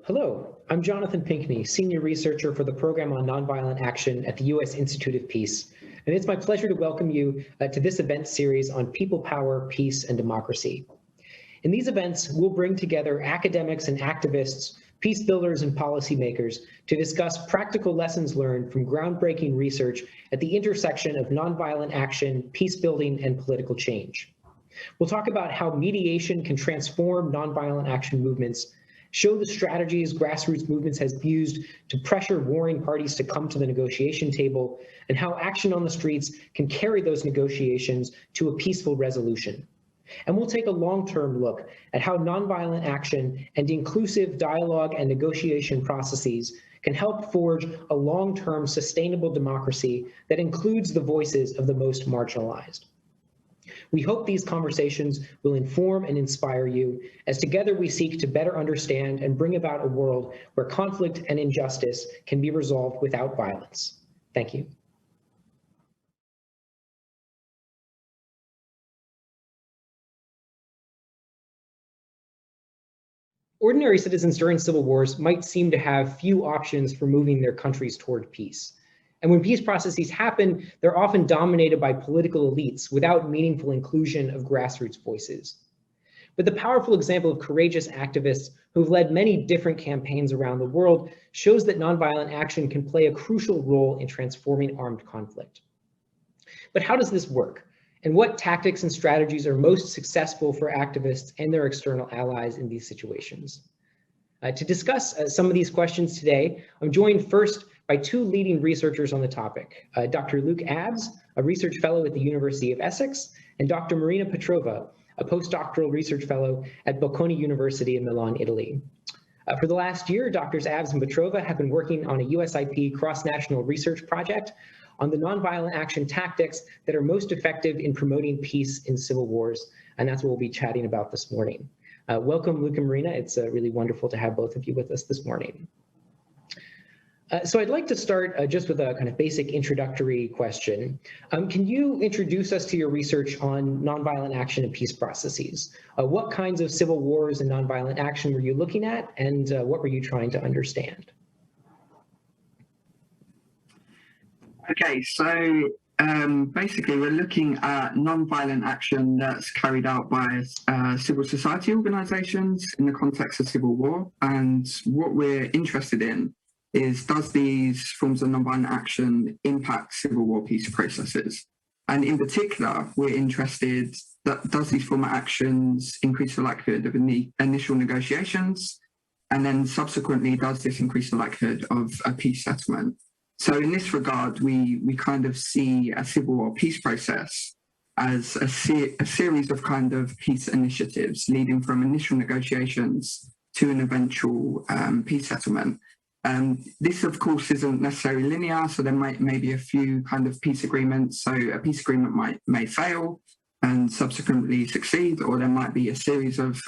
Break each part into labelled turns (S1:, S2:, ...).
S1: Hello, I'm Jonathan Pinkney, Senior Researcher for the Program on Nonviolent Action at the U.S. Institute of Peace, and it's my pleasure to welcome you to this event series on people power, peace, and democracy. In these events, we'll bring together academics and activists, peace builders and policymakers to discuss practical lessons learned from groundbreaking research at the intersection of nonviolent action, peace building, and political change. We'll talk about how mediation can transform nonviolent action movements, show the strategies grassroots movements has used to pressure warring parties to come to the negotiation table, and how action on the streets can carry those negotiations to a peaceful resolution. And we'll take a long-term look at how nonviolent action and inclusive dialogue and negotiation processes can help forge a long-term sustainable democracy that includes the voices of the most marginalized. We hope these conversations will inform and inspire you as together we seek to better understand and bring about a world where conflict and injustice can be resolved without violence. Thank you. Ordinary citizens during civil wars might seem to have few options for moving their countries toward peace. And when peace processes happen, they're often dominated by political elites without meaningful inclusion of grassroots voices. But the powerful example of courageous activists who've led many different campaigns around the world shows that nonviolent action can play a crucial role in transforming armed conflict. But how does this work? And what tactics and strategies are most successful for activists and their external allies in these situations? To discuss some of these questions today, I'm joined first by two leading researchers on the topic, Dr. Luke Abbs, a research fellow at the University of Essex, and Dr. Marina Petrova, a postdoctoral research fellow at Bocconi University in Milan, Italy. For the last year, Drs. Abbs and Petrova have been working on a USIP cross-national research project on the nonviolent action tactics that are most effective in promoting peace in civil wars, and that's what we'll be chatting about this morning. Welcome, Luke and Marina. It's really wonderful to have both of you with us this morning. So I'd like to start just with a kind of basic introductory question. Can you introduce us to your research on nonviolent action and peace processes? What kinds of civil wars and nonviolent action were you looking at, and what were you trying to understand?
S2: Okay, so basically we're looking at nonviolent action that's carried out by civil society organizations in the context of civil war. And what we're interested in is, does these forms of nonviolent action impact civil war peace processes? And in particular, we're interested that does these form of actions increase the likelihood of initial negotiations? And then subsequently, does this increase the likelihood of a peace settlement? So in this regard, we kind of see a civil war peace process as a series of kind of peace initiatives leading from initial negotiations to an eventual peace settlement. This, of course, isn't necessarily linear, so there may be a few kind of peace agreements. So a peace agreement may fail and subsequently succeed, or there might be a series of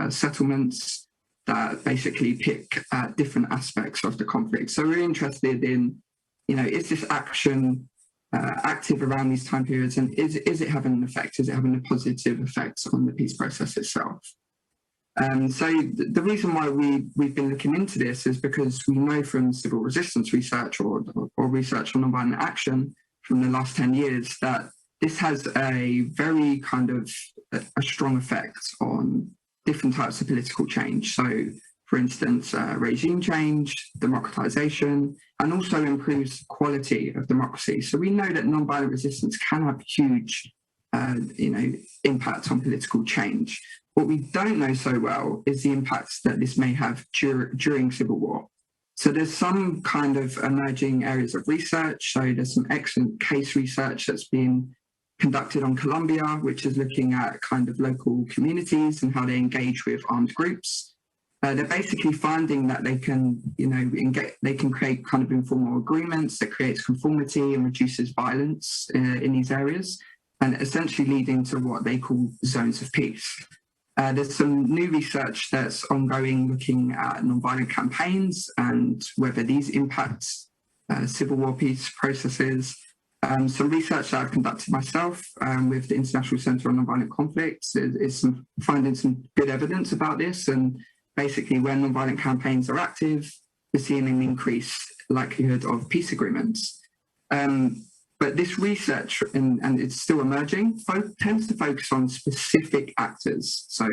S2: settlements that basically pick different aspects of the conflict. So we're interested in, is this action active around these time periods, and is it having an effect? Is it having a positive effect on the peace process itself? So the reason why we've been looking into this is because we know from civil resistance research or research on nonviolent action from the last 10 years that this has a very kind of a strong effect on different types of political change. So, for instance, regime change, democratization, and also improves quality of democracy. So we know that nonviolent resistance can have huge, impact on political change. What we don't know so well is the impacts that this may have during civil war. So there's some kind of emerging areas of research. So there's some excellent case research that's been conducted on Colombia, which is looking at kind of local communities and how they engage with armed groups. They're basically finding that they can, they can create kind of informal agreements that creates conformity and reduces violence in these areas, and essentially leading to what they call zones of peace. There's some new research that's ongoing looking at nonviolent campaigns and whether these impact civil war peace processes. Some research that I've conducted myself with the International Centre on Nonviolent Conflict is finding some good evidence about this, and basically where nonviolent campaigns are active, we're seeing an increased likelihood of peace agreements. But this research, and it's still emerging, tends to focus on specific actors. So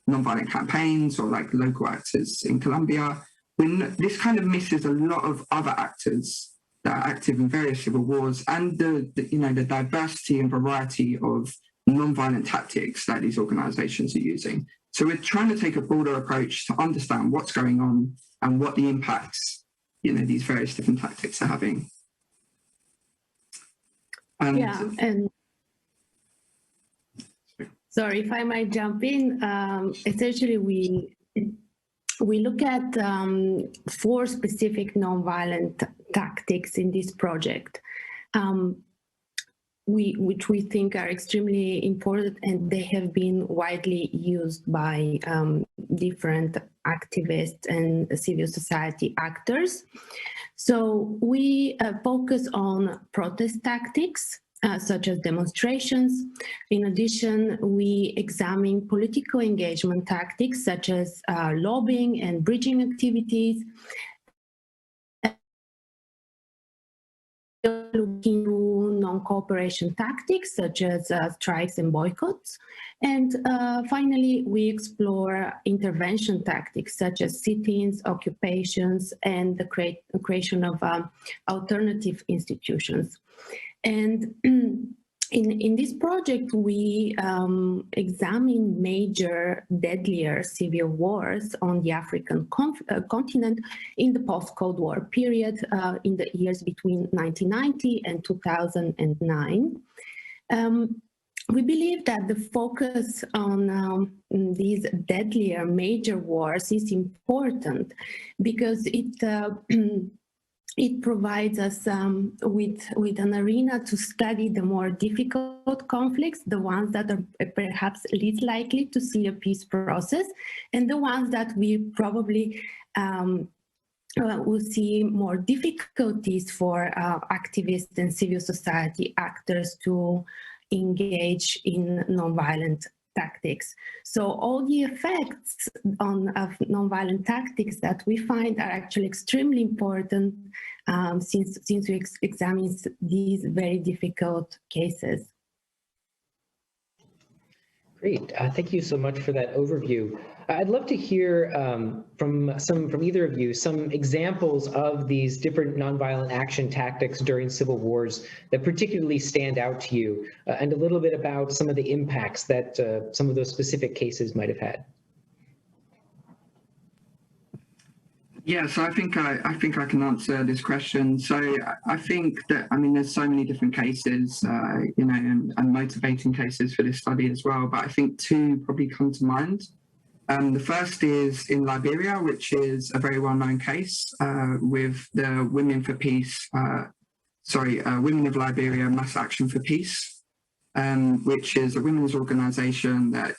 S2: nonviolent campaigns or like local actors in Colombia. This kind of misses a lot of other actors that are active in various civil wars and the diversity and variety of nonviolent tactics that these organizations are using. So we're trying to take a broader approach to understand what's going on and what the impacts, these various different tactics are having.
S3: And sorry, if I might jump in, essentially we look at 4 specific nonviolent tactics in this project, which we think are extremely important, and they have been widely used by different activists and civil society actors. So we focus on protest tactics, such as demonstrations. In addition, we examine political engagement tactics, such as lobbying and bridging activities. Looking to non-cooperation tactics, such as strikes and boycotts. And finally, we explore intervention tactics, such as sit-ins, occupations, and the creation of alternative institutions. And in this project, we examine major, deadlier civil wars on the African continent in the post-Cold War period, in the years between 1990 and 2009. We believe that the focus on these deadlier major wars is important because it provides us with an arena to study the more difficult conflicts, the ones that are perhaps least likely to see a peace process, and the ones that we probably will see more difficulties for activists and civil society actors to engage in nonviolent tactics. So all the effects of nonviolent tactics that we find are actually extremely important since we examine these very difficult cases.
S1: Great, thank you so much for that overview. I'd love to hear from either of you some examples of these different nonviolent action tactics during civil wars that particularly stand out to you, and a little bit about some of the impacts that some of those specific cases might have had.
S2: Yeah, so I think I can answer this question. So I think that, there's so many different cases, and motivating cases for this study as well. But I think 2 probably come to mind. The first is in Liberia, which is a very well-known case with the Women for Peace, Women of Liberia Mass Action for Peace, which is a women's organization that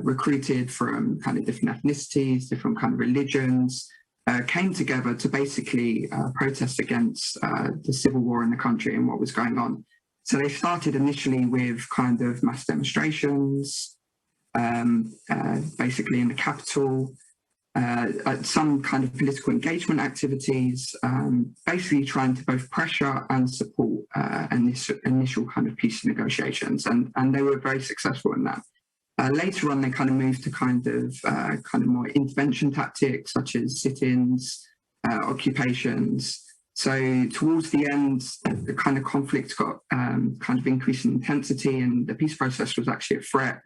S2: recruited from kind of different ethnicities, different kind of religions, came together to basically protest against the civil war in the country and what was going on. So they started initially with kind of mass demonstrations, basically in the capital, some kind of political engagement activities, basically trying to both pressure and support initial kind of peace negotiations, and they were very successful in that. Later on, they kind of moved to kind of more intervention tactics, such as sit-ins, occupations. So towards the end, the kind of conflict got kind of increasing intensity, and the peace process was actually a threat.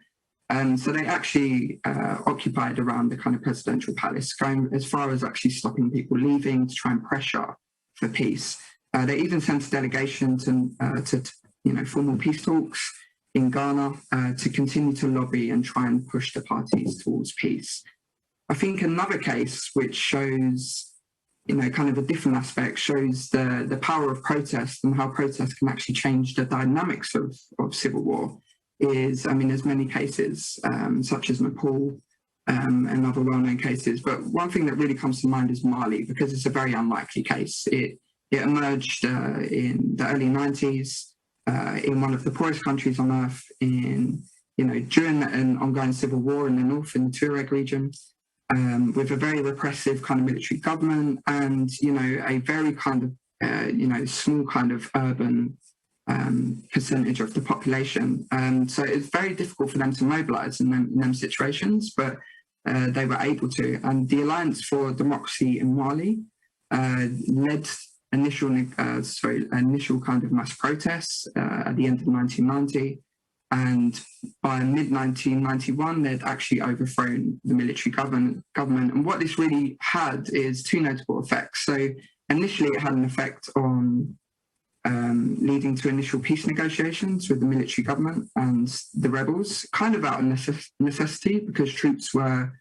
S2: So they actually occupied around the kind of presidential palace, going as far as actually stopping people leaving to try and pressure for peace. They even sent a delegation to formal peace talks in Ghana to continue to lobby and try and push the parties towards peace. I think another case which shows, kind of a different aspect, shows the power of protest and how protest can actually change the dynamics of civil war is, there's many cases, such as Nepal and other well-known cases, but one thing that really comes to mind is Mali, because it's a very unlikely case. It emerged in the early 90s, in one of the poorest countries on earth, during an ongoing civil war in the north, in the Tuareg region. with a very repressive kind of military government and, you know, a very kind of, you know, small kind of urban percentage of the population. So it's very difficult for them to mobilize in them situations, but they were able to. And the Alliance for Democracy in Mali led initial kind of mass protests at the end of 1990. And by mid-1991, they'd actually overthrown the military government. And what this really had is two notable effects. So initially, it had an effect on leading to initial peace negotiations with the military government and the rebels, kind of out of necessity, because troops were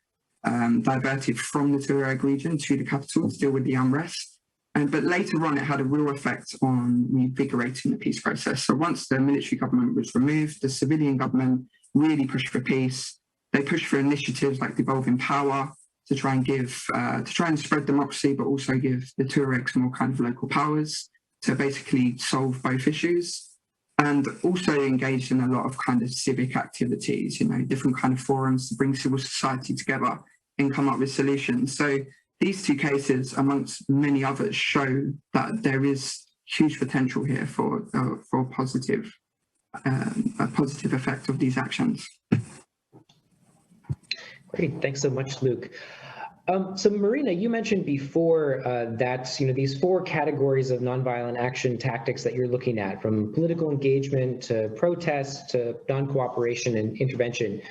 S2: diverted from the Tuareg region to the capital to deal with the unrest. But later on, it had a real effect on revigorating the peace process. So once the military government was removed, the civilian government really pushed for peace. They pushed for initiatives like devolving power to try and spread democracy, but also give the Tuaregs more kind of local powers to basically solve both issues. And also engaged in a lot of kind of civic activities, you know, different kind of forums to bring civil society together and come up with solutions. So these two cases, amongst many others, show that there is huge potential here for a positive effect of these actions.
S1: Great, thanks so much, Luke. So Marina, you mentioned before that these four categories of nonviolent action tactics that you're looking at, from political engagement to protest to non-cooperation and intervention.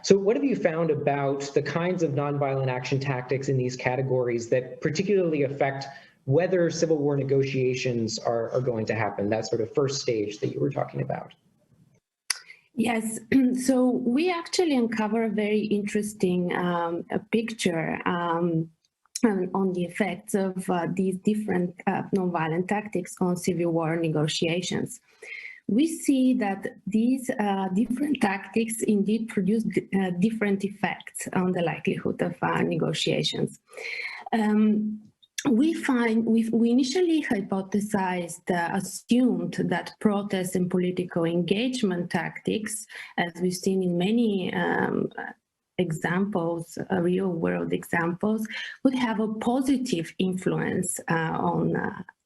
S1: So what have you found about the kinds of nonviolent action tactics in these categories that particularly affect whether civil war negotiations are going to happen, that sort of first stage that you were talking about?
S3: Yes, so we actually uncover a very interesting picture on the effects of these different nonviolent tactics on civil war negotiations. We see that these different tactics indeed produce different effects on the likelihood of negotiations. We initially hypothesized, assumed that protest and political engagement tactics, as we've seen in many examples, real world examples, would have a positive influence on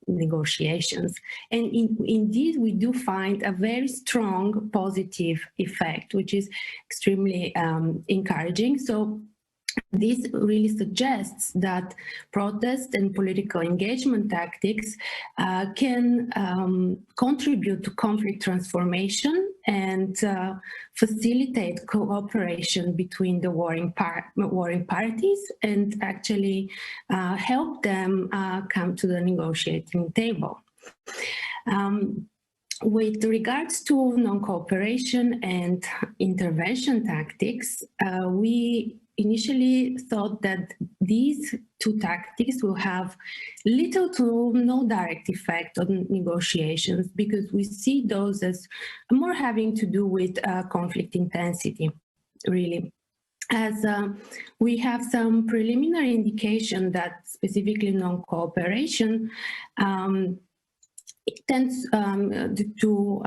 S3: negotiations. And indeed, we do find a very strong positive effect, which is extremely encouraging. So this really suggests that protest and political engagement tactics can contribute to conflict transformation and facilitate cooperation between the warring parties and actually help them come to the negotiating table. With regards to non-cooperation and intervention tactics, we initially thought that these two tactics will have little to no direct effect on negotiations, because we see those as more having to do with conflict intensity, really. As we have some preliminary indication that specifically non-cooperation it tends to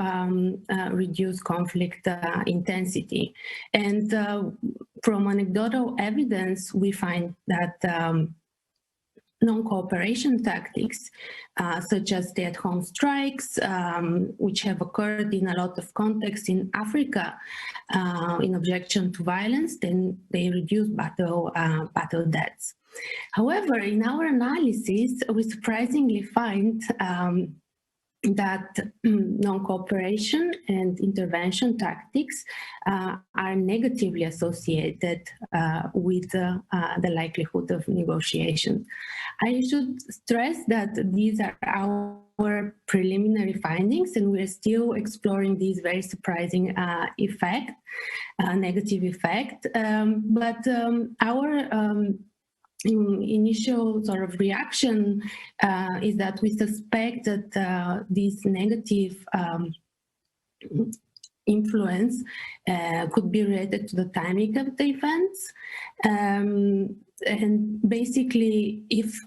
S3: reduce conflict intensity. And from anecdotal evidence, we find that non-cooperation tactics, such as stay-at-home strikes, which have occurred in a lot of contexts in Africa in objection to violence, then they reduce battle deaths. However, in our analysis, we surprisingly find that non-cooperation and intervention tactics are negatively associated with the likelihood of negotiation. I should stress that these are our preliminary findings, and we're still exploring these very surprising negative effect. But our initial sort of reaction is that we suspect that this negative influence could be related to the timing of the events. And basically, if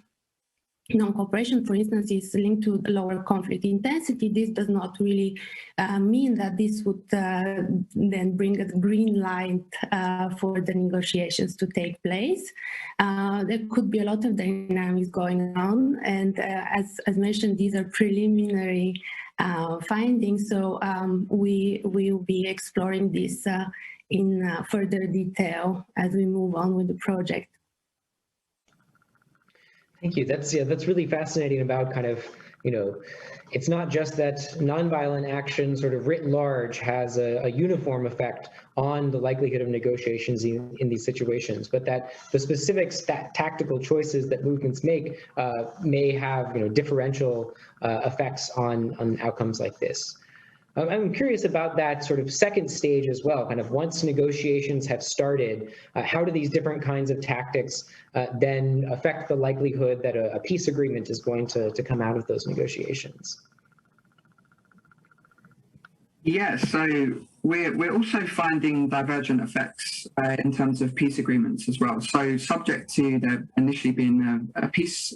S3: non-cooperation, for instance, is linked to lower conflict intensity, this does not really mean that this would then bring a green light for the negotiations to take place. There could be a lot of dynamics going on, and as mentioned, these are preliminary findings, so we will be exploring this in further detail as we move on with the project.
S1: Thank you. That's really fascinating about kind of, it's not just that nonviolent action sort of writ large has a uniform effect on the likelihood of negotiations in these situations, but that the specific tactical choices that movements make may have differential effects on outcomes like this. I'm curious about that sort of second stage as well, kind of once negotiations have started, how do these different kinds of tactics then affect the likelihood that a peace agreement is going to come out of those negotiations?
S2: Yeah, so we're also finding divergent effects in terms of peace agreements as well. So subject to there initially being a peace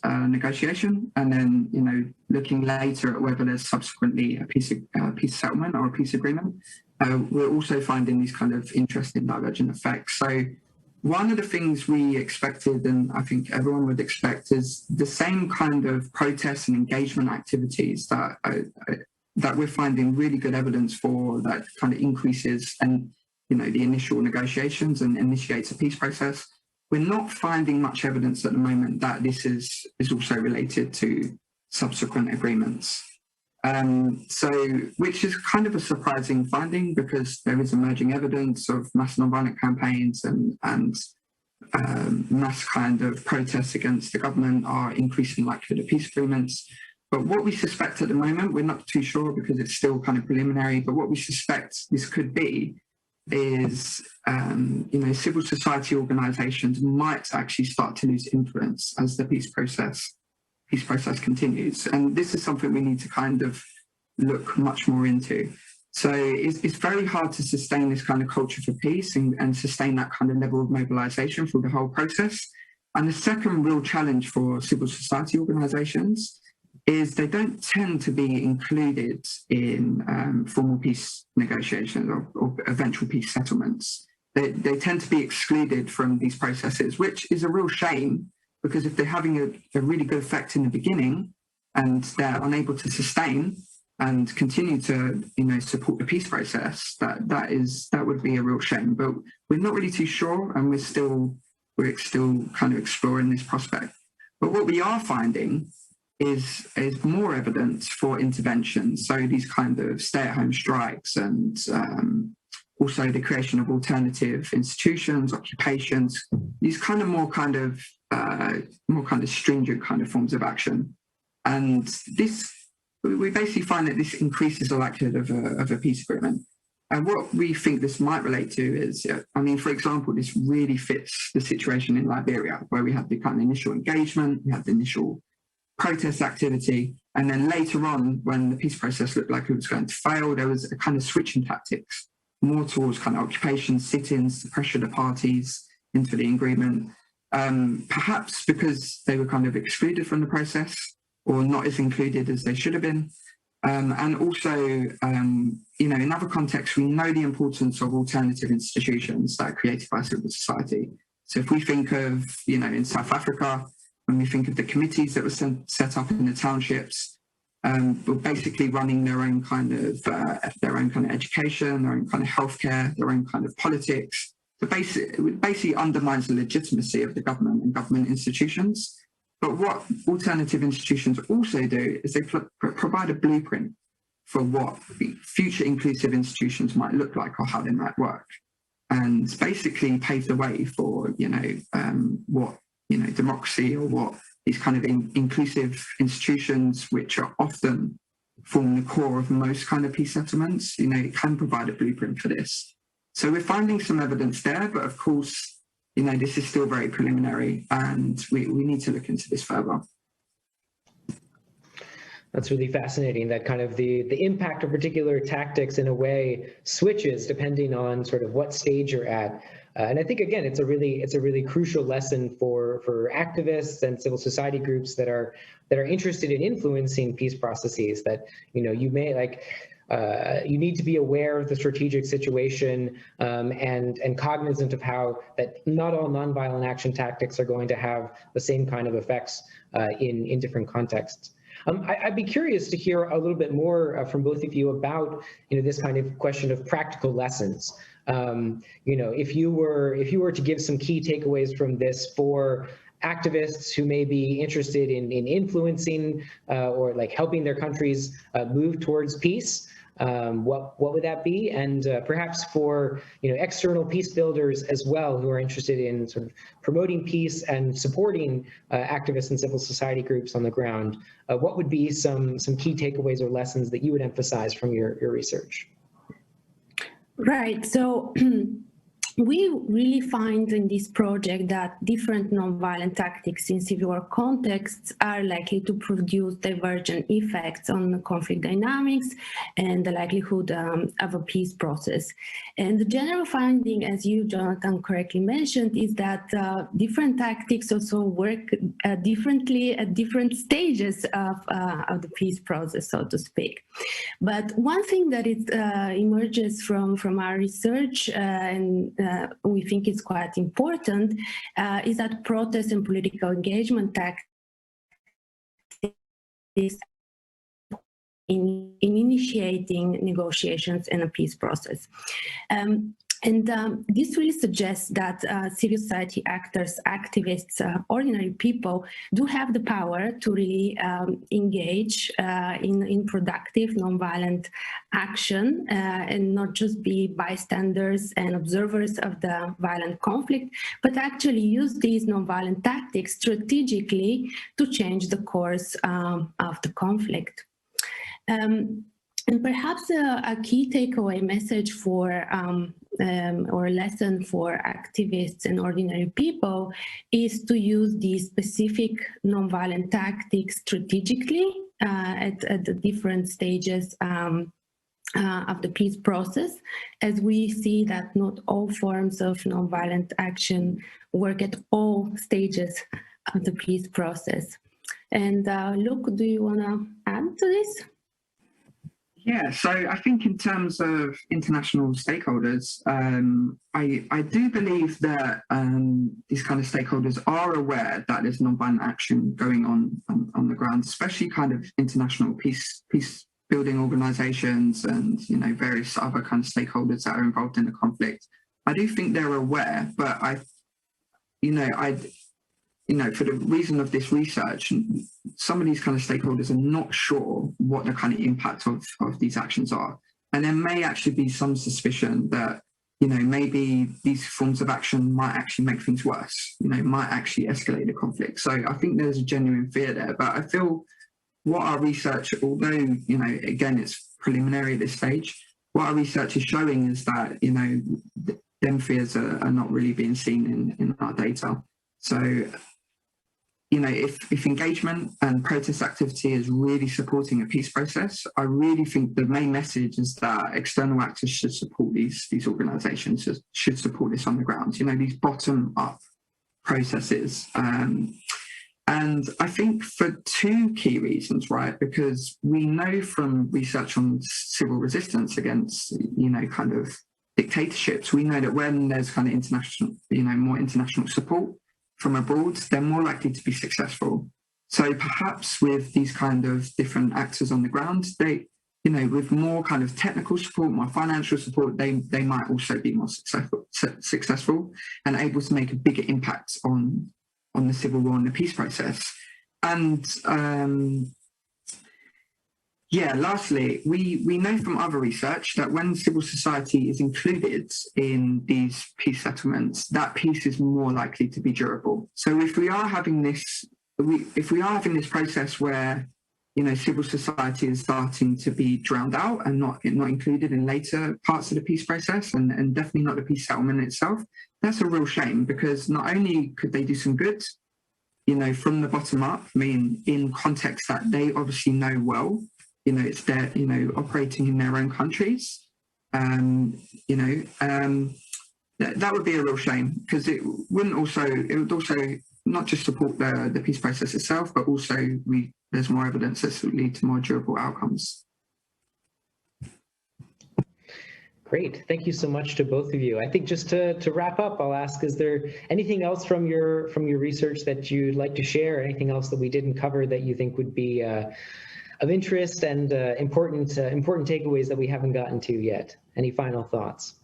S2: negotiation, and then looking later at whether there's subsequently a peace settlement or a peace agreement, we're also finding these kind of interesting divergent effects. So one of the things we expected, and I think everyone would expect, is the same kind of protests and engagement activities that we're finding really good evidence for, that kind of increases and the initial negotiations and initiates a peace process. We're not finding much evidence at the moment that this is also related to subsequent agreements. Which is kind of a surprising finding, because there is emerging evidence of mass nonviolent campaigns and mass kind of protests against the government are increasing likelihood of peace agreements. But what we suspect at the moment, we're not too sure because it's still kind of preliminary, but what we suspect this could be is, civil society organizations might actually start to lose influence as the peace process continues. And this is something we need to kind of look much more into. So it's very hard to sustain this kind of culture for peace and sustain that kind of level of mobilization through the whole process. And the second real challenge for civil society organizations is they don't tend to be included in formal peace negotiations or eventual peace settlements. They tend to be excluded from these processes, which is a real shame, because if they're having a really good effect in the beginning and they're unable to sustain and continue to support the peace process, that would be a real shame. But we're not really too sure, and we're still kind of exploring this prospect. But what we are finding is more evidence for intervention. So these kind of stay-at-home strikes, and also the creation of alternative institutions, occupations, these kind of more kind of stringent kind of forms of action. And this, we basically find that this increases the likelihood of a peace agreement. And what we think this might relate to is, for example, this really fits the situation in Liberia, where we had the kind of initial engagement, we had the initial protest activity, and then later on, when the peace process looked like it was going to fail, there was a kind of switch in tactics, more towards kind of occupation, sit-ins to pressure the parties into the agreement, perhaps because they were kind of excluded from the process or not as included as they should have been. And also, in other contexts, we know the importance of alternative institutions that are created by civil society. So if we think of, in South Africa, when we think of the committees that were set up in the townships, were basically running their own kind of education, their own kind of healthcare, their own kind of politics. So it basically undermines the legitimacy of the government and government institutions. But what alternative institutions also do is they provide a blueprint for what the future inclusive institutions might look like or how they might work, and basically pave the way for what democracy, or what these kind of inclusive institutions, which are often form the core of most kind of peace settlements, can provide a blueprint for this. So we're finding some evidence there, but of course, this is still very preliminary, and we need to look into this further.
S1: That's really fascinating, that kind of the impact of particular tactics in a way switches depending on sort of what stage you're at. And I think, again, it's a really crucial lesson for activists and civil society groups that are interested in influencing peace processes, that, you may you need to be aware of the strategic situation, and cognizant of how that not all nonviolent action tactics are going to have the same kind of effects in different contexts. I'd be curious to hear a little bit more from both of you about this kind of question of practical lessons. If you were to give some key takeaways from this for activists who may be interested in influencing or helping their countries move towards peace, what would that be? And perhaps for external peace builders as well, who are interested in sort of promoting peace and supporting activists and civil society groups on the ground, what would be some key takeaways or lessons that you would emphasize from your research?
S3: Right. So we really find in this project that different nonviolent tactics in civil war contexts are likely to produce divergent effects on the conflict dynamics and the likelihood of a peace process. And the general finding, as you, Jonathan, correctly mentioned, is that different tactics also work differently at different stages of the peace process, so to speak. But one thing that emerges from our research and we think is quite important is that protest and political engagement tactics in initiating negotiations and a peace process. This really suggests that civil society actors, activists, ordinary people do have the power to really engage in productive nonviolent action and not just be bystanders and observers of the violent conflict, but actually use these nonviolent tactics strategically to change the course of the conflict. And perhaps a key takeaway message for or lesson for activists and ordinary people is to use these specific nonviolent tactics strategically at the different stages of the peace process, as we see that not all forms of nonviolent action work at all stages of the peace process. And Luke, do you want to add to this?
S2: Yeah, so I think in terms of international stakeholders, I do believe that these kind of stakeholders are aware that there's nonviolent action going on the ground, especially kind of international peace building organizations and various other kind of stakeholders that are involved in the conflict. I do think they're aware, but for the reason of this research, some of these kind of stakeholders are not sure what the kind of impact of these actions are. And there may actually be some suspicion that, maybe these forms of action might actually make things worse, might actually escalate the conflict. So I think there's a genuine fear there. But I feel what our research, although, again, it's preliminary at this stage, what our research is showing is that, them fears are not really being seen in our data. So, if engagement and protest activity is really supporting a peace process, I really think the main message is that external actors should support these organizations, should support this on the ground, these bottom-up processes. And I think for two key reasons, right? Because we know from research on civil resistance against, kind of dictatorships, we know that when there's kind of international, more international support from abroad, they're more likely to be successful. So perhaps with these kind of different actors on the ground, they, with more kind of technical support, more financial support, they might also be more successful and able to make a bigger impact on the civil war and the peace process. And lastly, we know from other research that when civil society is included in these peace settlements, that peace is more likely to be durable. So if we are having this process where civil society is starting to be drowned out and not included in later parts of the peace process, and definitely not the peace settlement itself, that's a real shame, because not only could they do some good, from the bottom up, in context that they obviously know well. It's their, operating in their own countries, that would be a real shame, because it would also not just support the peace process itself, but also there's more evidence that will lead to more durable outcomes.
S1: Great, thank you so much to both of you. I think just to wrap up, I'll ask, is there anything else from your research that you'd like to share? Anything else that we didn't cover that you think would be of interest and important takeaways that we haven't gotten to yet? Any final thoughts?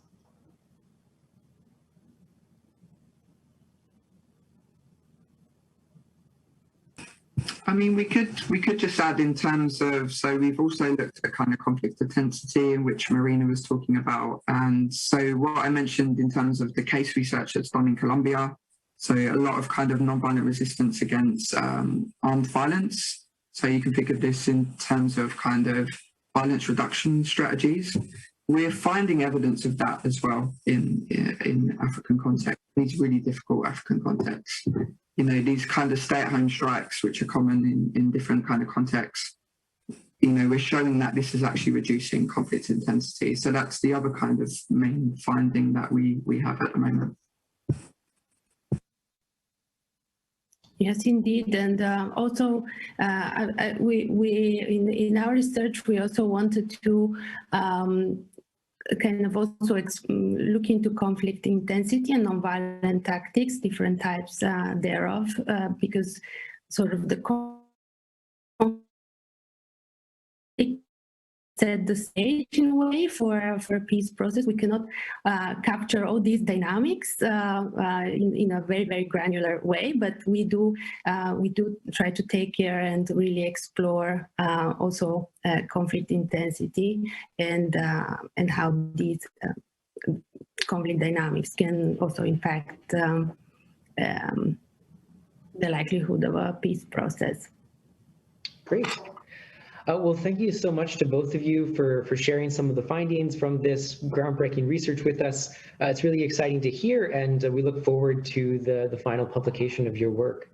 S2: I mean, we could just add in terms of, so we've also looked at kind of conflict intensity, in which Marina was talking about. And so what I mentioned in terms of the case research that's done in Colombia, so a lot of kind of nonviolent resistance against armed violence. So you can think of this in terms of kind of violence reduction strategies. We're finding evidence of that as well in African context, these really difficult African contexts. You know, these kind of stay-at-home strikes, which are common in different kind of contexts, you know, we're showing that this is actually reducing conflict intensity. So that's the other kind of main finding that we have at the moment.
S3: Yes, indeed, and also we in our research we also wanted to kind of also look into conflict intensity and nonviolent tactics, different types thereof, because sort of the set the stage in a way for a peace process. We cannot capture all these dynamics in a very, very granular way, but we do try to take care and really explore also conflict intensity and how these conflict dynamics can also impact the likelihood of a peace process.
S1: Great. Well, thank you so much to both of you for sharing some of the findings from this groundbreaking research with us. It's really exciting to hear, and we look forward to the final publication of your work.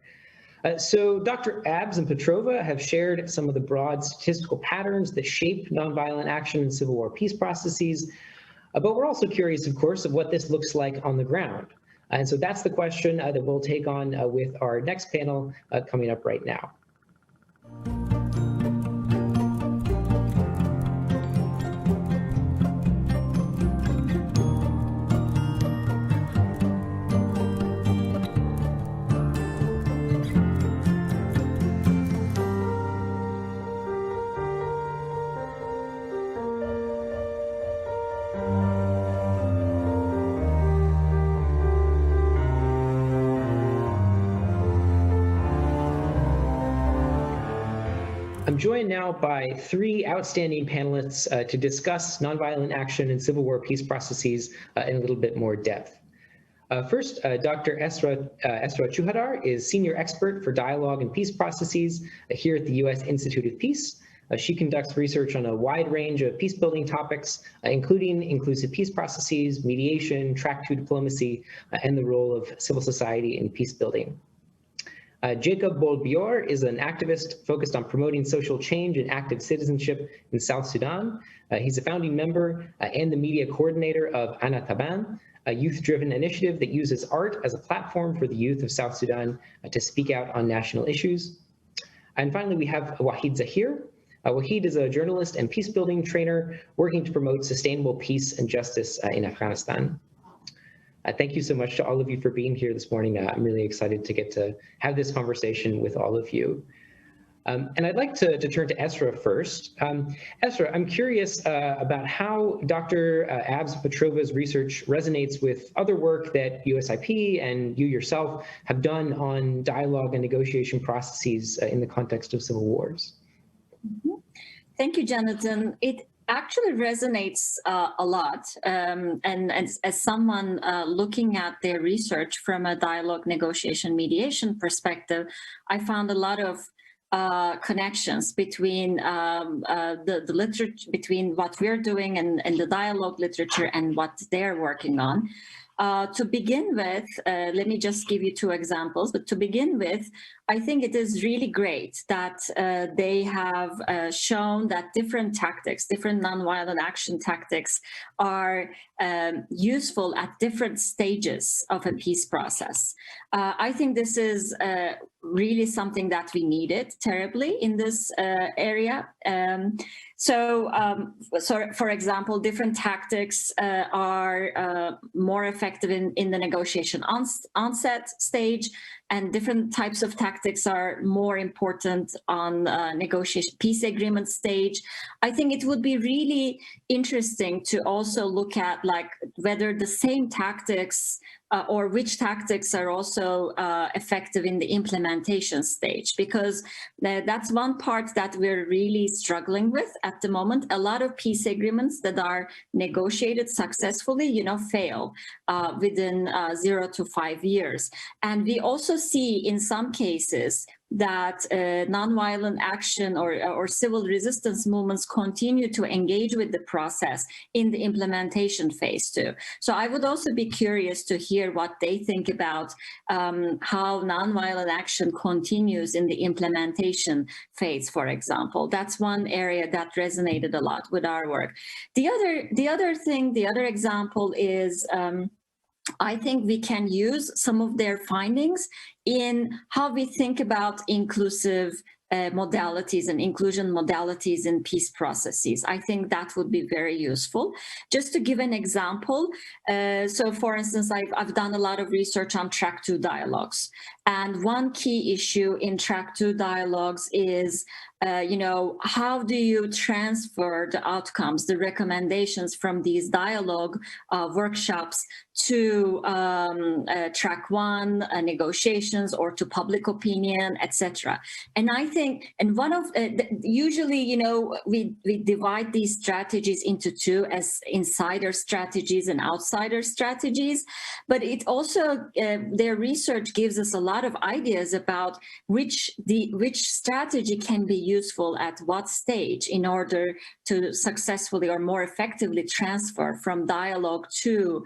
S1: So Dr. Abs and Petrova have shared some of the broad statistical patterns that shape nonviolent action in civil war peace processes, but we're also curious, of course, of what this looks like on the ground. And so that's the question that we'll take on with our next panel coming up right now. I'm joined now by three outstanding panelists to discuss nonviolent action in civil war peace processes in a little bit more depth. First, Dr. Esra Chuhadar is Senior Expert for Dialogue and Peace Processes here at the U.S. Institute of Peace. She conducts research on a wide range of peace-building topics, including inclusive peace processes, mediation, track 2 diplomacy, and the role of civil society in peace building. Jacob Bol-Bior is an activist focused on promoting social change and active citizenship in South Sudan. He's a founding member and the media coordinator of Ana Taban, a youth-driven initiative that uses art as a platform for the youth of South Sudan to speak out on national issues. And finally, we have Wahid Zahir. Wahid is a journalist and peace-building trainer working to promote sustainable peace and justice in Afghanistan. Thank you so much to all of you for being here this morning. I'm really excited to get to have this conversation with all of you. And I'd like to turn to Esra first. Esra, I'm curious about how Dr. Abs Petrova's research resonates with other work that USIP and you yourself have done on dialogue and negotiation processes in the context of civil wars.
S4: Thank you, Jonathan. It actually resonates a lot. And as someone looking at their research from a dialogue, negotiation, mediation perspective, I found a lot of connections between the literature, between what we're doing and the dialogue literature and what they're working on. To begin with, let me just give you two examples, but to begin with, I think it is really great that they have shown that different tactics, different nonviolent action tactics are useful at different stages of a peace process. I think this is really something that we needed terribly in this area. So, for example, different tactics are more effective in the negotiation onset stage, and different types of tactics are more important on negotiation peace agreement stage. I think it would be really interesting to also look at like whether the same tactics or which tactics are also effective in the implementation stage, because that's one part that we're really struggling with at the moment. A lot of peace agreements that are negotiated successfully, fail within 0 to 5 years. And we also see in some cases that nonviolent action or civil resistance movements continue to engage with the process in the implementation phase too. So I would also be curious to hear what they think about how nonviolent action continues in the implementation phase, for example. That's one area that resonated a lot with our work. The other example is I think we can use some of their findings in how we think about inclusive modalities and inclusion modalities in peace processes. I think that would be very useful. Just to give an example, so for instance, I've done a lot of research on track 2 dialogues. And one key issue in track 2 dialogues is how do you transfer the outcomes, the recommendations from these dialogue workshops to track 1 negotiations or to public opinion, etc. And I think, and one of usually, we divide these strategies into 2 as insider strategies and outsider strategies, but it also their research gives us a lot of ideas about which strategy can be useful at what stage in order to successfully or more effectively transfer from dialogue to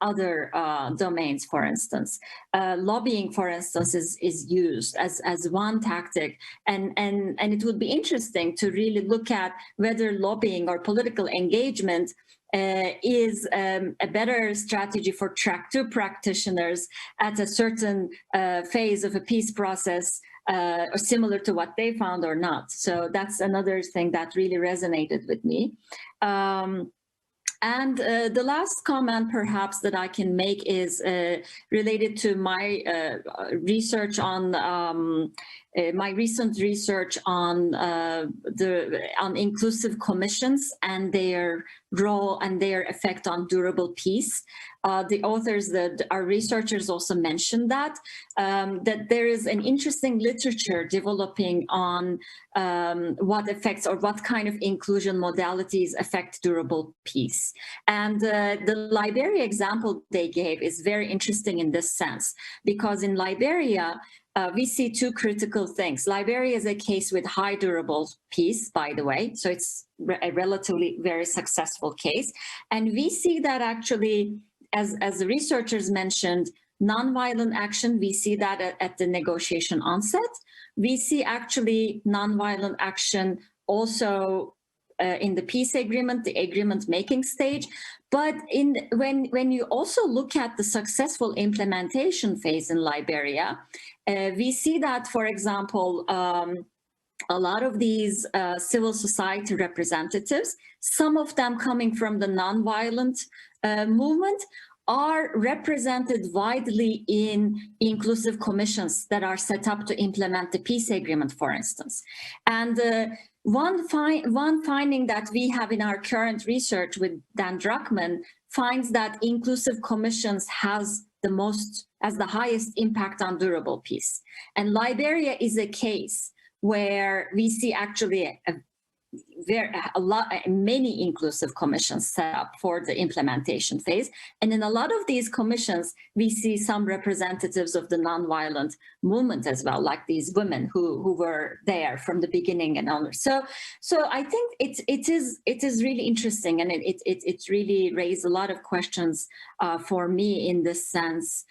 S4: other domains. For instance, lobbying, for instance, is used as one tactic, and it would be interesting to really look at whether lobbying or political engagement is a better strategy for track 2 practitioners at a certain phase of a peace process, or similar to what they found or not. So that's another thing that really resonated with me. And the last comment perhaps that I can make is related to my research on my recent research on inclusive commissions and their role and their effect on durable peace. The authors, our researchers also mentioned that there is an interesting literature developing on what effects or what kind of inclusion modalities affect durable peace. And the Liberia example they gave is very interesting in this sense, because in Liberia, we see 2 critical things. Liberia is a case with high durable peace, by the way, so it's a relatively very successful case. And we see that actually, as the researchers mentioned, nonviolent action, we see that at the negotiation onset. We see actually nonviolent action also in the peace agreement, the agreement making stage. But when you also look at the successful implementation phase in Liberia, we see that, for example, a lot of these civil society representatives, some of them coming from the nonviolent movement, are represented widely in inclusive commissions that are set up to implement the peace agreement, for instance. And one finding that we have in our current research with Dan Druckmann finds that inclusive commissions has the highest impact on durable peace. And Liberia is a case where we see actually many inclusive commissions set up for the implementation phase. And in a lot of these commissions, we see some representatives of the nonviolent movement as well, like these women who were there from the beginning and on. So I think it is really interesting, and it really raised a lot of questions for me in this sense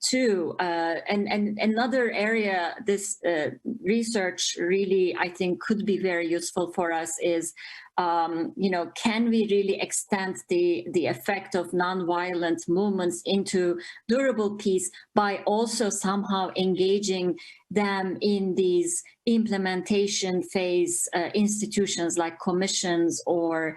S4: too. And another area this research really, I think, could be very useful for us is, can we really extend the effect of nonviolent movements into durable peace by also somehow engaging them in these implementation phase institutions like commissions or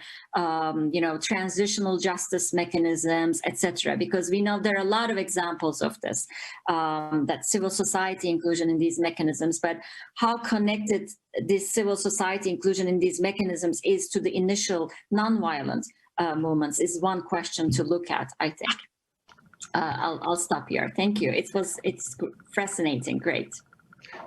S4: transitional justice mechanisms, etc. Because we know there are a lot of examples of this, that civil society inclusion in these mechanisms, but how connected this civil society inclusion in these mechanisms is to the initial nonviolent movements is one question to look at, I think. I'll stop here. Thank you. It's fascinating. Great.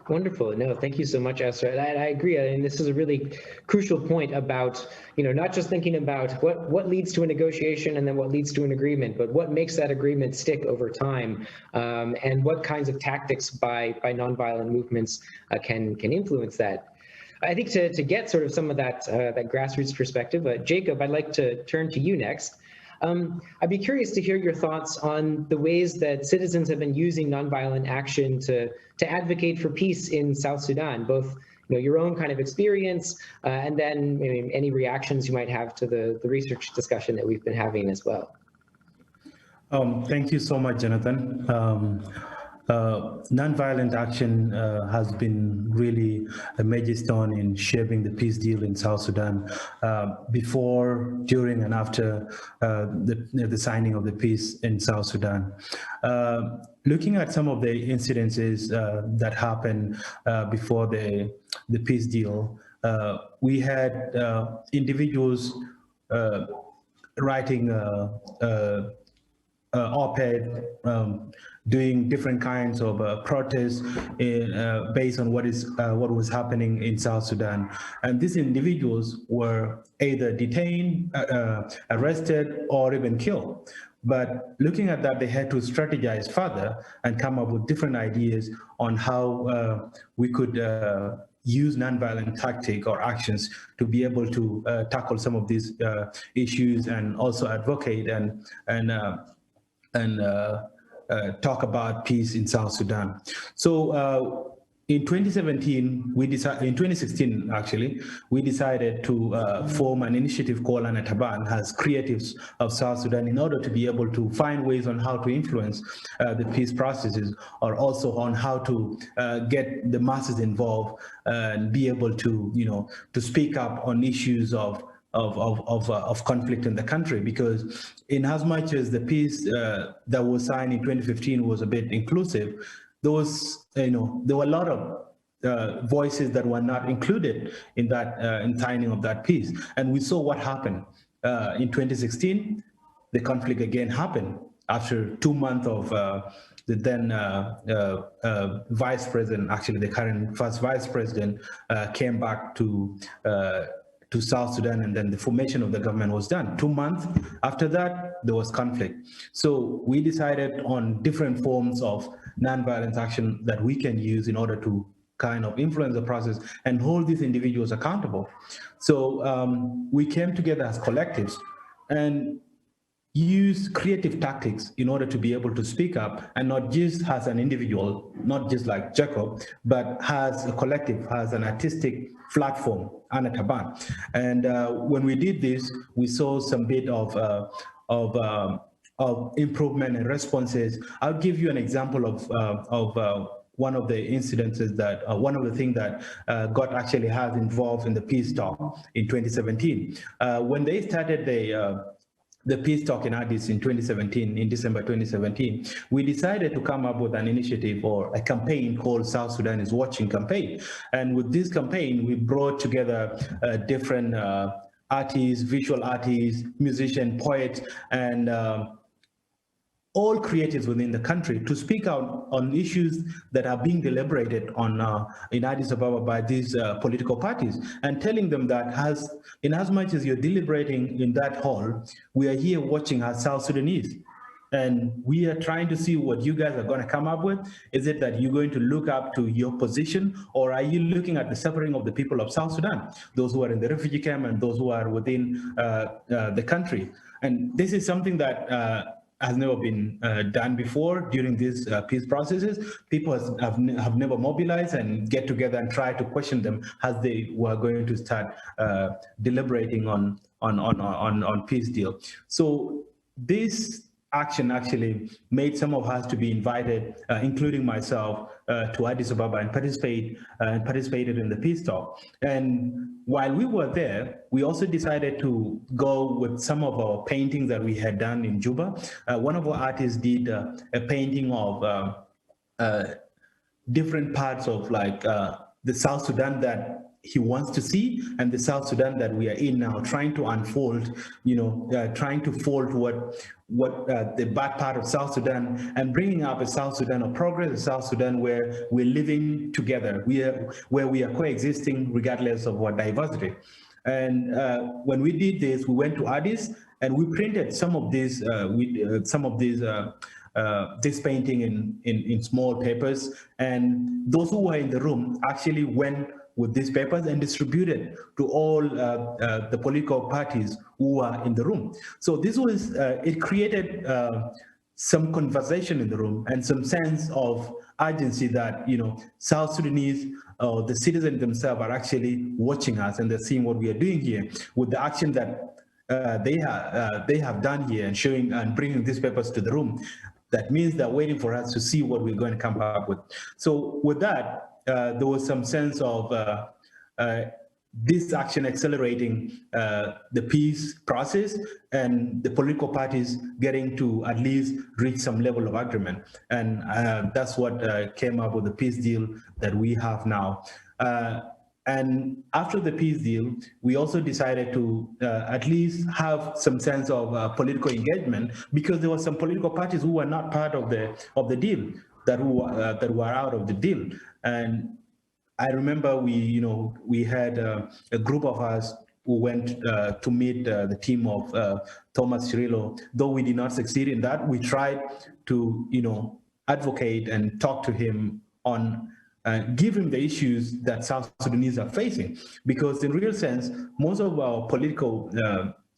S1: Wonderful. No, thank you so much, Esther. I agree. I mean, this is a really crucial point about, not just thinking about what leads to a negotiation and then what leads to an agreement, but what makes that agreement stick over time, and what kinds of tactics by nonviolent movements can influence that. I think to get sort of some of that grassroots perspective, Jacob, I'd like to turn to you next. I'd be curious to hear your thoughts on the ways that citizens have been using nonviolent action to advocate for peace in South Sudan, both your own kind of experience and then maybe any reactions you might have to the research discussion that we've been having as well.
S5: Thank you so much, Jonathan. Nonviolent action has been really a major stone in shaping the peace deal in South Sudan before, during, and after the signing of the peace in South Sudan. Looking at some of the incidences that happened before the peace deal, we had individuals writing op-ed, doing different kinds of protests based on what was happening in South Sudan. And these individuals were either detained, arrested, or even killed. But looking at that, they had to strategize further and come up with different ideas on how we could use nonviolent tactic or actions to be able to tackle some of these issues and also advocate and talk about peace in South Sudan. So in 2016, actually, we decided to form an initiative called Anataban as creatives of South Sudan in order to be able to find ways on how to influence the peace processes, or also on how to get the masses involved and be able to, to speak up on issues of conflict in the country. Because in as much as the peace that was signed in 2015 was a bit inclusive, there was, there were a lot of voices that were not included in that in signing of that peace. And we saw what happened in 2016. The conflict again happened after 2 months of the then vice president, actually the current first vice president, came back to South Sudan, and then the formation of the government was done. 2 months after that, there was conflict. So we decided on different forms of nonviolent action that we can use in order to kind of influence the process and hold these individuals accountable. So we came together as collectives and use creative tactics in order to be able to speak up, and not just as an individual, not just like Jacob, but as a collective, as an artistic platform, Anataban. And when we did this, we saw some bit of improvement and responses. I'll give you an example of one of the incidences that, one of the things that got actually has involved in the peace talk in 2017. When they started the peace talk in Addis in 2017, in December 2017, we decided to come up with an initiative or a campaign called South Sudan is Watching campaign. And with this campaign, we brought together different artists, visual artists, musicians, poets, and all creatives within the country to speak out on issues that are being deliberated on in Addis Ababa by these political parties, and telling them that in as much as you're deliberating in that hall, we are here watching as South Sudanese. And we are trying to see what you guys are going to come up with. Is it that you're going to look up to your position, or are you looking at the suffering of the people of South Sudan, those who are in the refugee camp and those who are within the country? And this is something that has never been done before during these peace processes. People have never mobilized and get together and try to question them as they were going to start deliberating on peace deal. So this action actually made some of us to be invited, including myself, to Addis Ababa and participated in the peace talk. And while we were there, we also decided to go with some of our paintings that we had done in Juba. One of our artists did a painting of different parts of the South Sudan that he wants to see, and the South Sudan that we are in now, trying to unfold, trying to fold what the bad part of South Sudan, and bringing up a South Sudan of progress, a South Sudan where we're living together, where we are coexisting regardless of our diversity. And when we did this, we went to Addis and we printed some of these, this painting in small papers, and those who were in the room actually went with these papers and distributed to all the political parties who were in the room. So this was, it created some conversation in the room and some sense of urgency that, South Sudanese, the citizens themselves are actually watching us, and they're seeing what we are doing here with the action that they have done here, and showing and bringing these papers to the room. That means they're waiting for us to see what we're going to come up with. So with that, there was some sense of this action accelerating the peace process and the political parties getting to at least reach some level of agreement. And that's what came up with the peace deal that we have now. And after the peace deal, we also decided to at least have some sense of political engagement, because there were some political parties who were not part of the deal, that were out of the deal. And I remember we had a group of us who went to meet the team of Thomas Cirillo. Though we did not succeed in that, we tried to advocate and talk to him on give him the issues that South Sudanese are facing, because in real sense, most of our political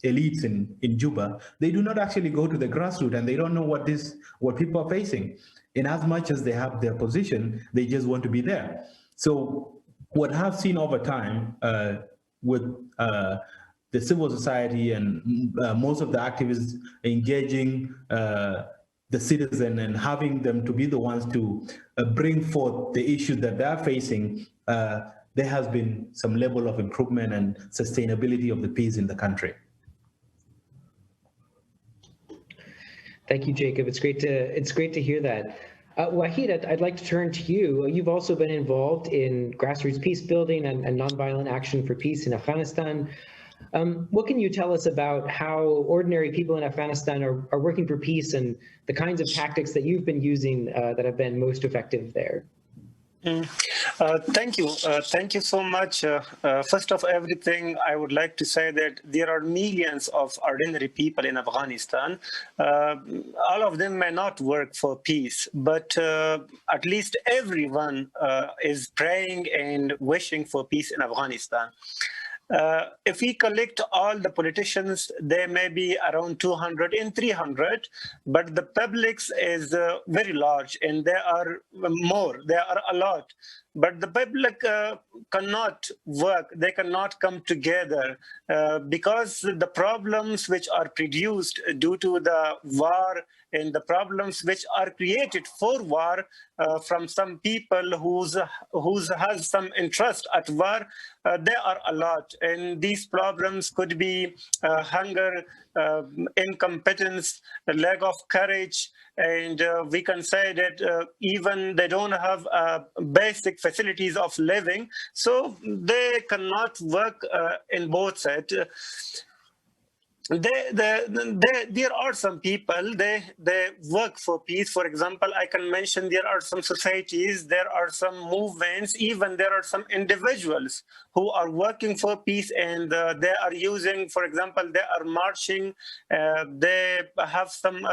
S5: elites in Juba, they do not actually go to the grassroots, and they don't know what people are facing. In as much as they have their position, they just want to be there. So what I've seen over time with the civil society and most of the activists engaging the citizen and having them to be the ones to bring forth the issues that they're facing, there has been some level of improvement and sustainability of the peace in the country.
S1: Thank you, Jacob. It's great to hear that. Wahid, I'd like to turn to you. You've also been involved in grassroots peace building and nonviolent action for peace in Afghanistan. What can you tell us about how ordinary people in Afghanistan are working for peace, and the kinds of tactics that you've been using that have been most effective there?
S6: Thank you. Thank you so much. First of everything, I would like to say that there are millions of ordinary people in Afghanistan. All of them may not work for peace, but at least everyone is praying and wishing for peace in Afghanistan. If we collect all the politicians, there may be around 200 and 300, but the public is very large, and there are more, there are a lot. But the public cannot work, they cannot come together because the problems which are produced due to the war and the problems which are created for war from some people whose has some interest at war, there are a lot. And these problems could be hunger, incompetence, lack of courage, and we can say that even they don't have basic facilities of living, so they cannot work in both sides. there are some people, they work for peace. For example, I can mention there are some societies, there are some movements, even there are some individuals who are working for peace, and they are using, for example, they are marching, they have some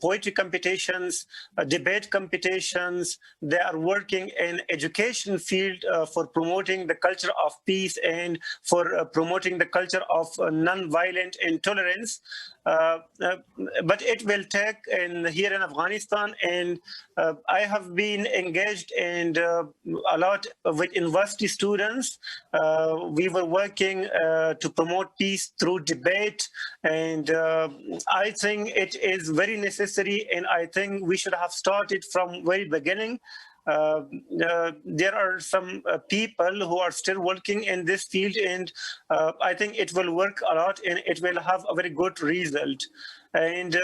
S6: poetry competitions, debate competitions, they are working in education field for promoting the culture of peace and for promoting the culture of non-violent intolerance, but it will take here in Afghanistan, and I have been engaged in a lot with university students. We were working to promote peace through debate, and I think it is very necessary, and I think we should have started from very beginning. There are some people who are still working in this field, and I think it will work a lot and it will have a very good result. And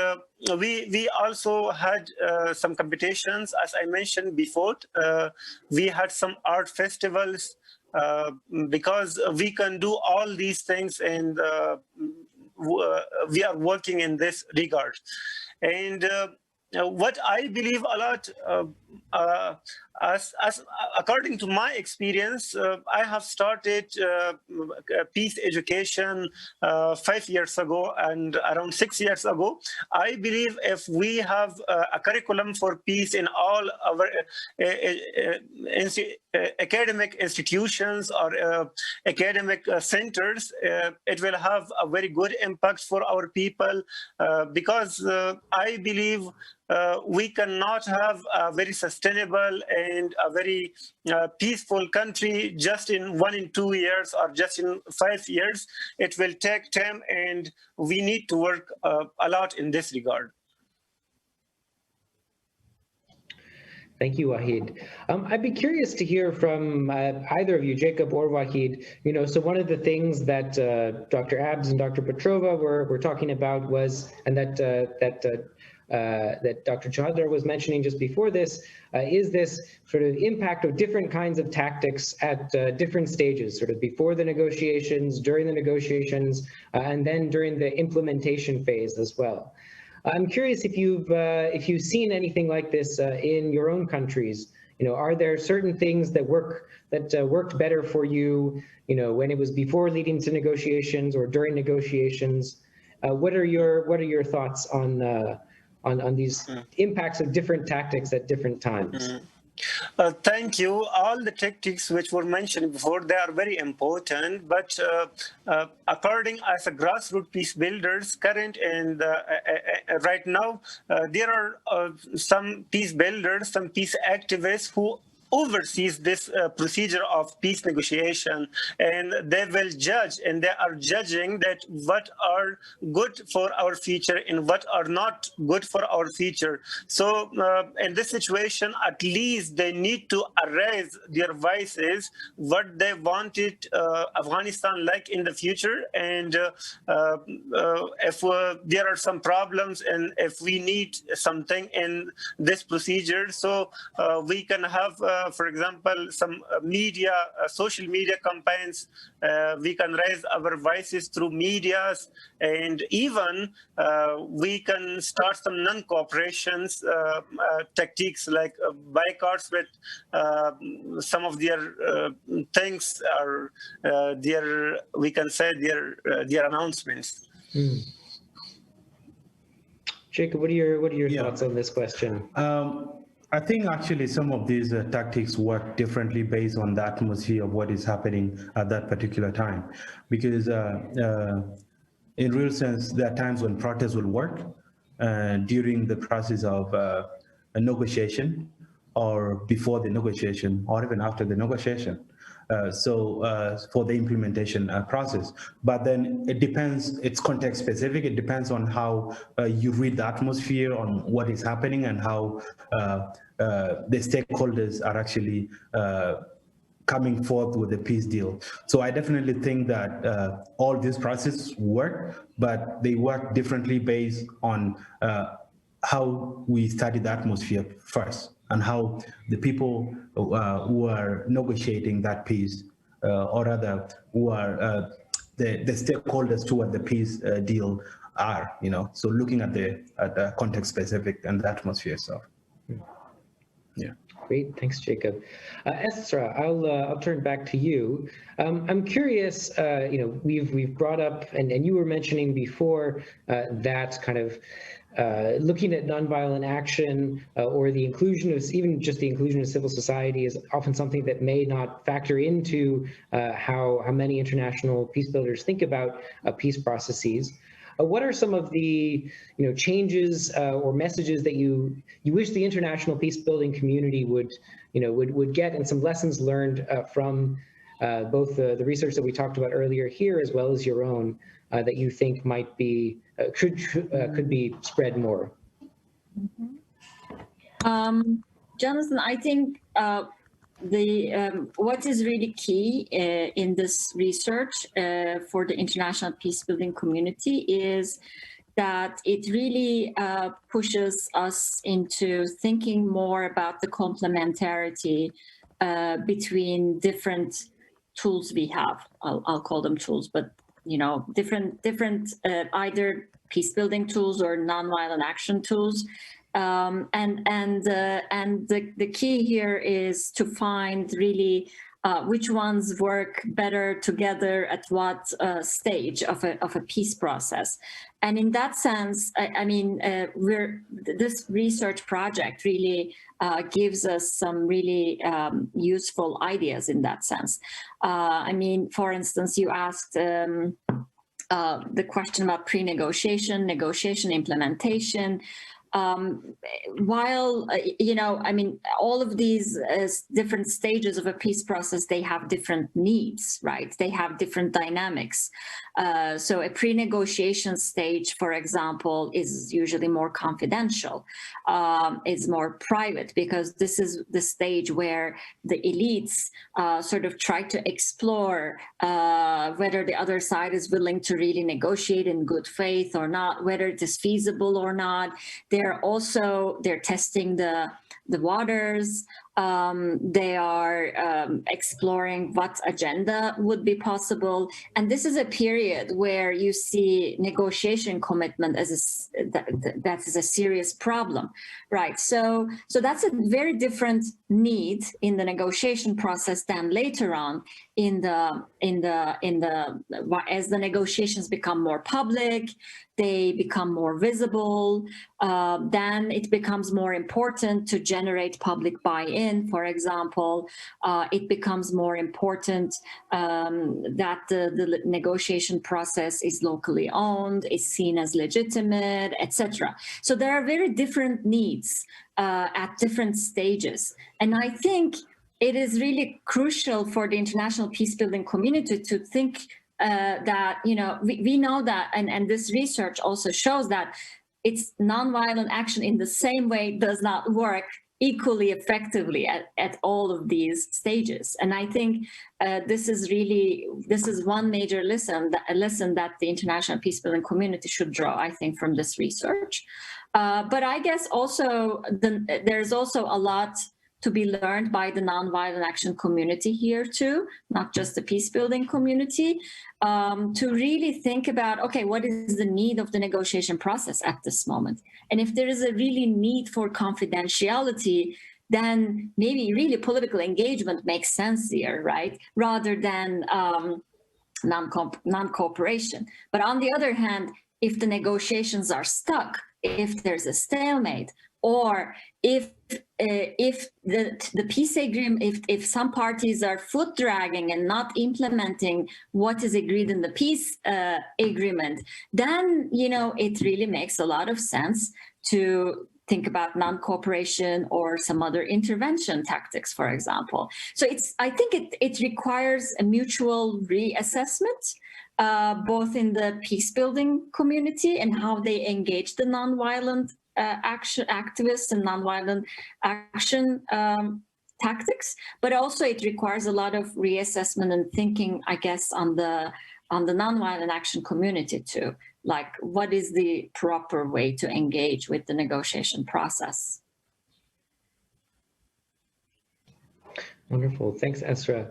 S6: we also had some competitions, as I mentioned before. We had some art festivals, because we can do all these things, and we are working in this regard. And what I believe a lot, according to my experience, I have started peace education 5 years ago and around 6 years ago. I believe if we have a curriculum for peace in all our academic institutions or academic centers, it will have a very good impact for our people, because I believe we cannot have a very sustainable and a very peaceful country just in 1 and 2 years or just in 5 years. It will take time, and we need to work a lot in this regard.
S1: Thank you, Wahid. I'd be curious to hear from either of you, Jacob or Wahid. So one of the things that Dr. Abs and Dr. Petrova were talking about was, and that Dr. Chadra was mentioning just before this, is this sort of impact of different kinds of tactics at different stages, sort of before the negotiations, during the negotiations, and then during the implementation phase as well. I'm curious if you've seen anything like this in your own countries. Are there certain things that worked better for you, when it was before leading to negotiations or during negotiations? What are your thoughts on these impacts of different tactics at different times?
S6: Thank you. All the tactics which were mentioned before, they are very important, but according as a grassroots peace builders, current and right now, there are some peace builders, some peace activists who oversees this procedure of peace negotiation, and they will judge, and they are judging that what are good for our future and what are not good for our future. So in this situation, at least they need to raise their voices, what they wanted Afghanistan like in the future, and if there are some problems and if we need something in this procedure, so we can have for example, some media, social media campaigns. We can raise our voices through medias, and even we can start some non-cooperations tactics like boycotts with some of their things, or their, we can say, their announcements.
S1: Jacob, what are your thoughts on this question?
S5: I think actually some of these tactics work differently based on the atmosphere of what is happening at that particular time. Because in real sense, there are times when protests will work during the process of a negotiation, or before the negotiation, or even after the negotiation. For the implementation process. But then it depends, it's context specific. It depends on how you read the atmosphere, on what is happening, and how the stakeholders are actually coming forth with a peace deal. So I definitely think that all these processes work, but they work differently based on how we study the atmosphere first, and how the people who are negotiating that peace, or rather who are the stakeholders to what the peace deal are, so looking at the context specific and the atmosphere itself. Yeah.
S1: Great, thanks, Jacob. Esra, I'll turn back to you. I'm curious. We've brought up, and you were mentioning before that kind of looking at nonviolent action or the inclusion of even just the inclusion of civil society is often something that may not factor into how many international peace builders think about peace processes. What are some of the changes or messages that you wish the international peace building community would get, and some lessons learned from both the research that we talked about earlier here as well as your own that you think might be could be spread more?
S4: Jonathan, I think what is really key in this research for the international peace building community is that it really pushes us into thinking more about the complementarity between different tools we have. I'll call them tools, but different either peace building tools or nonviolent action tools. And the key here is to find really which ones work better together at what stage of a peace process. And in that sense, this research project really gives us some really useful ideas in that sense. For instance, you asked the question about pre-negotiation, negotiation, implementation. While, all of these different stages of a peace process, they have different needs, right? They have different dynamics. So a pre-negotiation stage, for example, is usually more confidential. It's more private because this is the stage where the elites sort of try to explore whether the other side is willing to really negotiate in good faith or not, whether it is feasible or not. They're testing the waters. They are exploring what agenda would be possible. And this is a period where you see negotiation commitment as that is a serious problem, right? So that's a very different need in the negotiation process than later on as the negotiations become more public, they become more visible, then it becomes more important to generate public buy-in. For example, it becomes more important that the negotiation process is locally owned, is seen as legitimate, etc. So there are very different needs at different stages. And I think it is really crucial for the international peace building community to think that, we know that, and this research also shows that it's nonviolent action in the same way does not work equally effectively at all of these stages. And I think this is one major lesson that the international peace building community should draw, I think, from this research. But I guess also there's also a lot to be learned by the nonviolent action community here too, not just the peace building community, to really think about, okay, what is the need of the negotiation process at this moment? And if there is a really need for confidentiality, then maybe really political engagement makes sense here, right? Rather than non-cooperation. But on the other hand, if the negotiations are stuck, if there's a stalemate, or if the peace agreement, if some parties are foot dragging and not implementing what is agreed in the peace agreement, then it really makes a lot of sense to think about non-cooperation or some other intervention tactics, for example. So I think it requires a mutual reassessment, both in the peace building community and how they engage the nonviolent action activists and nonviolent action tactics, but also it requires a lot of reassessment and thinking, I guess, on the nonviolent action community too. Like, what is the proper way to engage with the negotiation process?
S1: Wonderful, thanks, Esra.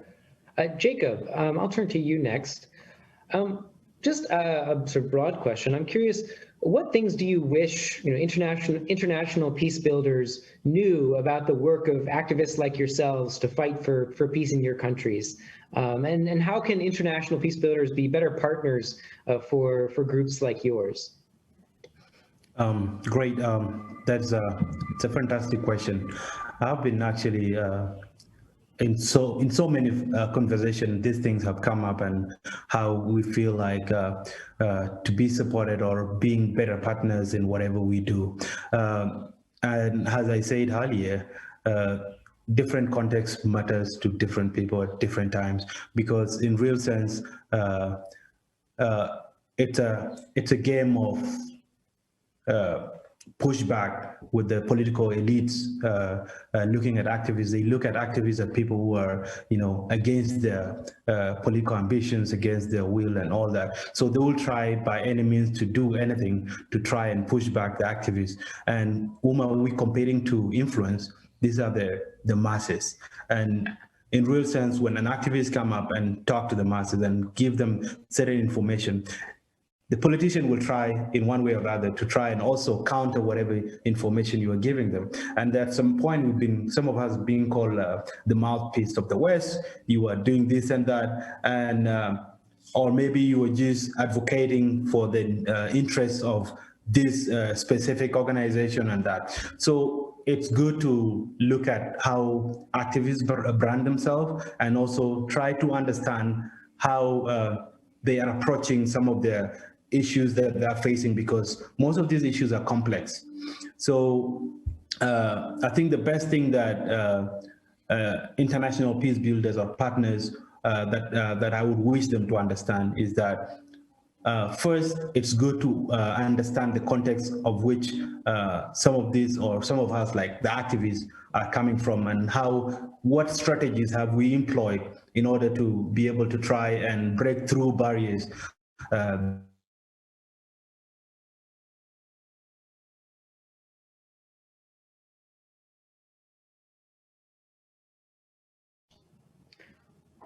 S1: Jacob, I'll turn to you next. Just a sort of broad question. I'm curious, what things do you wish international peace builders knew about the work of activists like yourselves to fight for peace in your countries? And how can international peace builders be better partners for groups like yours?
S5: Great. It's a fantastic question. I've been actually in so many conversations, these things have come up, and how we feel like to be supported or being better partners in whatever we do. And as I said earlier, different context matters to different people at different times, because in real sense, it's a game of pushback with the political elites looking at activists. They look at activists as people who are, against their political ambitions, against their will and all that. So they will try by any means to do anything to try and push back the activists. And whom are we competing to influence? These are the masses. And in real sense, when an activist come up and talk to the masses and give them certain information, the politician will try in one way or other to try and also counter whatever information you are giving them. And at some point, some of us being called the mouthpiece of the West. You are doing this and that, and or maybe you are just advocating for the interests of this specific organization and that. So it's good to look at how activists brand themselves, and also try to understand how they are approaching some of their issues that they're facing, because most of these issues are complex. So I think the best thing that international peace builders or partners that I would wish them to understand is that first, it's good to understand the context of which some of these, or some of us, like the activists, are coming from, and what strategies have we employed in order to be able to try and break through barriers.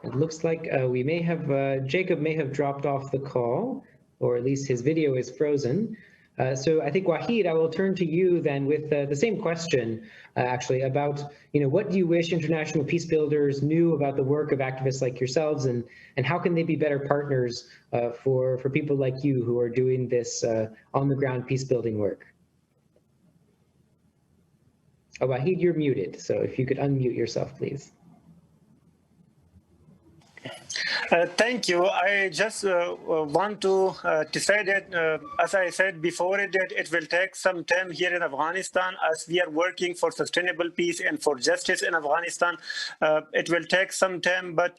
S1: It looks like Jacob may have dropped off the call, or at least his video is frozen. So I think, Wahid, I will turn to you then with the same question, actually, about what do you wish international peace builders knew about the work of activists like yourselves, and how can they be better partners for people like you who are doing this on-the-ground peace building work? Oh, Wahid, you're muted, so if you could unmute yourself, please.
S6: Thank you. I just want to say that, as I said before, that it will take some time here in Afghanistan, as we are working for sustainable peace and for justice in Afghanistan. It will take some time, but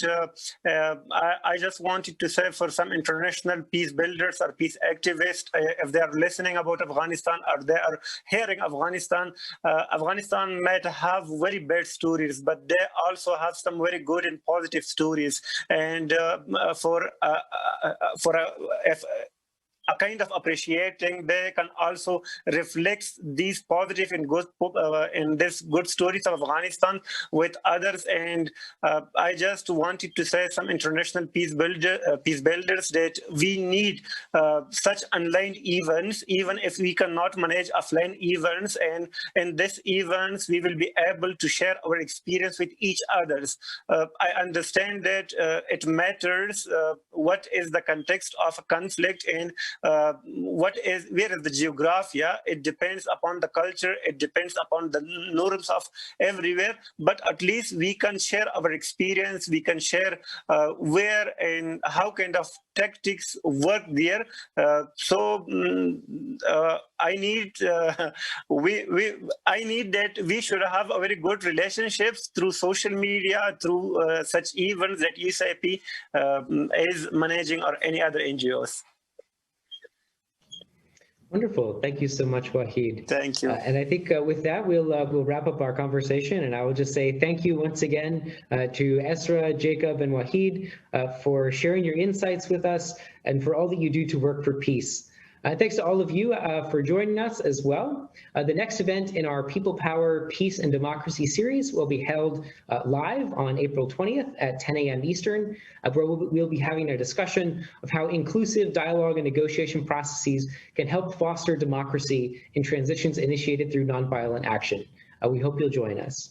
S6: I just wanted to say, for some international peace builders or peace activists, if they are listening about Afghanistan or they are hearing Afghanistan, Afghanistan might have very bad stories, but they also have some very good and positive stories. And for a kind of appreciating, they can also reflect these positive and good in this good stories of Afghanistan with others. And I just wanted to say, some international peace builders, that we need such online events, even if we cannot manage offline events. And in these events, we will be able to share our experience with each others. I understand that it matters what is the context of a conflict, and where is the geography. It depends upon the culture, it depends upon the norms of everywhere, but at least we can share our experience, we can share where and how kind of tactics work there. I need that we should have a very good relationships through social media, through such events that USIP is managing, or any other NGOs.
S1: Wonderful. Thank you so much, Wahid.
S6: Thank you.
S1: And I think with that, we'll wrap up our conversation. And I will just say thank you once again to Esra, Jacob, and Wahid for sharing your insights with us, and for all that you do to work for peace. Thanks to all of you for joining us as well. The next event in our People Power, Peace and Democracy series will be held live on April 20th at 10 a.m. Eastern, where we'll be having a discussion of how inclusive dialogue and negotiation processes can help foster democracy in transitions initiated through nonviolent action. We hope you'll join us.